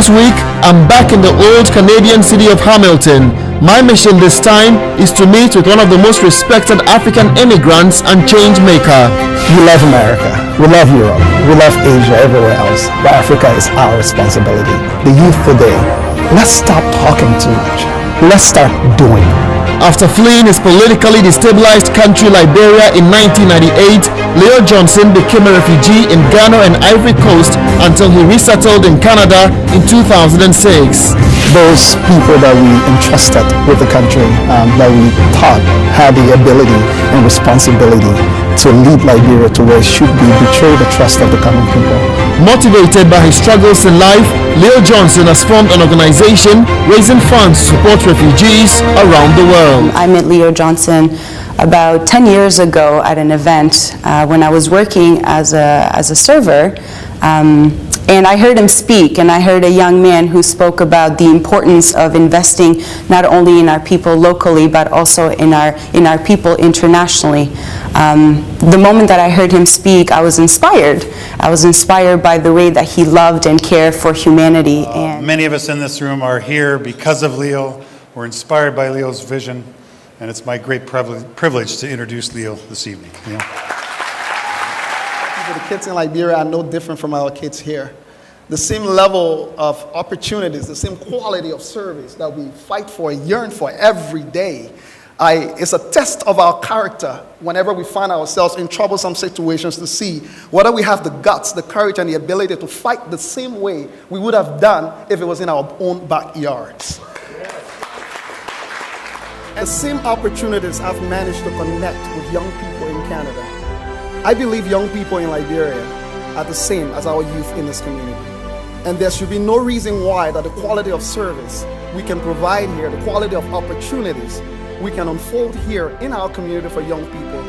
This week, I'm back in the old Canadian city of Hamilton. My mission this time is to meet with one of the most respected African immigrants and change maker. We love America, we love Europe, we love Asia, everywhere else, but Africa is our responsibility. The youth today, let's stop talking too much. Let's start doing. After fleeing his politically destabilized country Liberia in 1998, Leo Johnson became a refugee in Ghana and Ivory Coast until he resettled in Canada in 2006. Those people that we entrusted with the country, that we thought had the ability and responsibility to lead Liberia to where it should be, betrayed the trust of the common people. Motivated by his struggles in life, Leo Johnson has formed an organization raising funds to support refugees around the world. I met Leo Johnson about 10 years ago at an event when I was working as a server. And I heard him speak, and I heard a young man who spoke about the importance of investing not only in our people locally, but also in our people internationally. The moment that I heard him speak, I was inspired. I was inspired by the way that he loved and cared for humanity. And many of us in this room are here because of Leo. We're inspired by Leo's vision, and it's my great privilege to introduce Leo this evening. Leo. The kids in Liberia are no different from our kids here. The same level of opportunities, the same quality of service that we fight for, yearn for every day. It's a test of our character whenever we find ourselves in troublesome situations to see whether we have the guts, the courage, and the ability to fight the same way we would have done if it was in our own backyards. The same opportunities I've managed to connect with young people in Canada. I believe young people in Liberia are the same as our youth in this community. And there should be no reason why that the quality of service we can provide here, the quality of opportunities we can unfold here in our community for young people,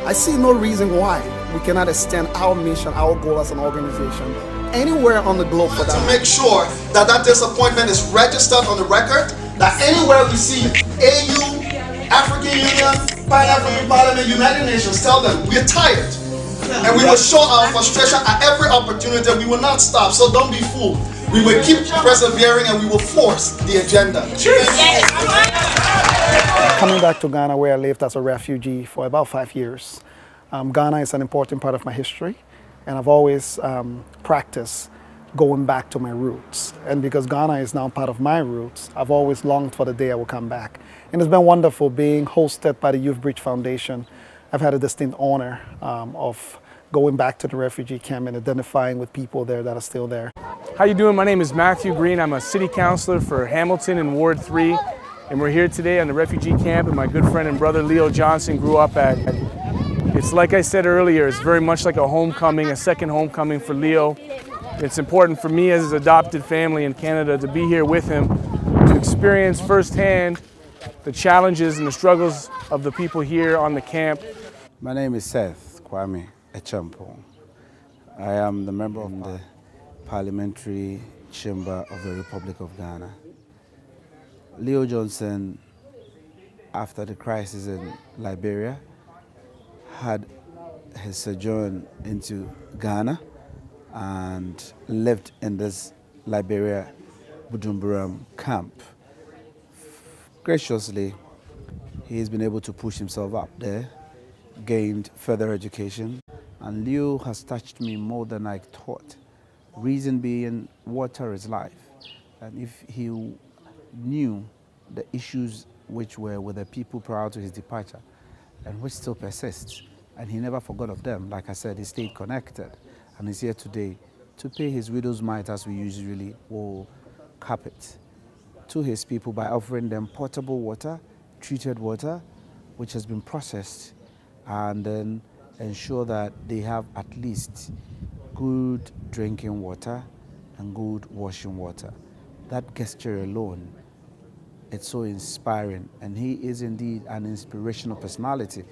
I see no reason why we cannot extend our mission, our goal as an organization, anywhere on the globe for that. To make sure that that disappointment is registered on the record, that anywhere we see AU, African Union, Pan-African Parliament, United Nations, tell them we're tired. And we will show our frustration at every opportunity. We will not stop, so don't be fooled. We will keep persevering and we will force the agenda. Coming back to Ghana, where I lived as a refugee for about 5 years, Ghana is an important part of my history, and I've always practiced going back to my roots. And because Ghana is now part of my roots, I've always longed for the day I will come back. And it's been wonderful being hosted by the Youth Bridge Foundation. I've had a distinct honor of going back to the refugee camp and identifying with people there that are still there. How you doing? My name is Matthew Green. I'm a city councilor for Hamilton in Ward 3. And we're here today on the refugee camp, and my good friend and brother Leo Johnson grew up at. It's like I said earlier, it's very much like a homecoming, a second homecoming for Leo. It's important for me as his adopted family in Canada to be here with him, to experience firsthand the challenges and the struggles of the people here on the camp. My name is Seth Kwame Echampo. I am the member of the Parliamentary Chamber of the Republic of Ghana. Leo Johnson, after the crisis in Liberia, had his sojourn into Ghana and lived in this Liberia Bujumbura camp. Graciously, he's been able to push himself up there, gained further education, and Leo has touched me more than I thought. Reason being, water is life, and if he knew the issues which were with the people prior to his departure, and which still persists, and he never forgot of them. Like I said, he stayed connected, and he's here today to pay his widow's mite, as we usually will cap it, to his people by offering them potable water, treated water, which has been processed, and then ensure that they have at least good drinking water and good washing water. That gesture alone, it's so inspiring, and he is indeed an inspirational personality.